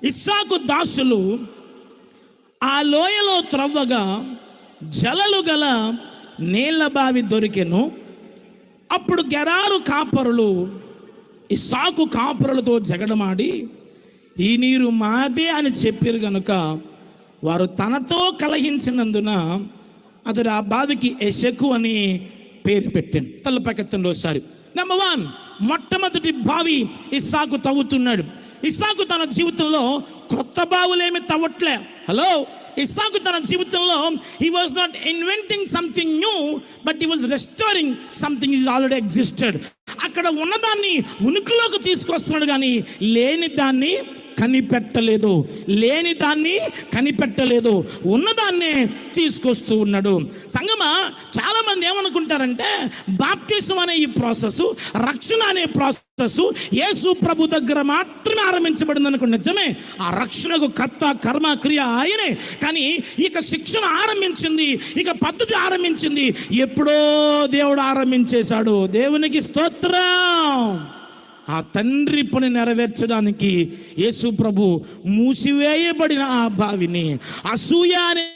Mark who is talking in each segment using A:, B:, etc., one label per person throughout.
A: ఇస్సాకు దాసులు ఆ లోయలో త్రవ్వగా జలలు గల నీళ్ల బావి దొరికెను. అప్పుడు గెరారు కాపరులు ఇస్సాకు కాపరులతో జగడమాడి ఈ నీరు మాదే అని చెప్పారు గనుక వారు తనతో కలహించినందున అతడు ఆ బావికి ఎషెకు అని పేరు పెట్టాను. తలపకెత్తండి ఒకసారి. నెంబర్ 1, మొట్టమొదటి బావి ఇస్సాకు తవ్వుతున్నాడు. ఇస్సాకు తన జీవితంలో కొత్త బావులేమి తవ్వట్లే. హలో, ఇస్సాకు తన జీవితంలో he was not inventing something new, but he was restoring something is already existed. అక్కడ ఉన్నదాన్ని ఉనికిలోకి తీసుకొస్తున్నాడు కానీ లేని దాన్ని కనిపెట్టలేదు, ఉన్నదాన్నే తీసుకొస్తూ ఉన్నాడు. సంగమా, చాలామంది ఏమనుకుంటారంటే బాప్టిజం అనే ఈ ప్రాసెస్, రక్షణ అనే ప్రాసెస్ యేసు ప్రభు దగ్గర మాత్రమే ఆరంభించబడింది అనుకో. నిజమే, ఆ రక్షణకు కర్త కర్మ క్రియ ఆయనే. కానీ ఇక శిక్షణ ఆరంభించింది, ఇక పద్ధతి ఆరంభించింది ఎప్పుడో దేవుడు ఆరంభించేశాడు. దేవునికి స్తోత్రం. ఆ తండ్రి పని నెరవేర్చడానికి యేసు ప్రభు మూసివేయబడిన ఆ బావిని, అసూయ అనే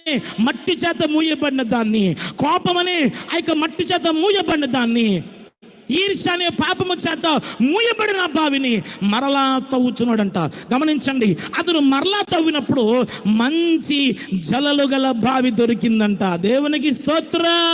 A: మట్టి చేత మూయబడిన దాన్ని, కోపం అనే ఆ యొక్క మట్టి చేత మూయబడిన దాన్ని, ఈర్ష్య అనే పాపము చేత మూయబడిన బావిని మరలా తవ్వుతున్నాడంట. గమనించండి, అతను మరలా తవ్వినప్పుడు మంచి జలలు గల బావి దొరికిందంట. దేవునికి స్తోత్రం.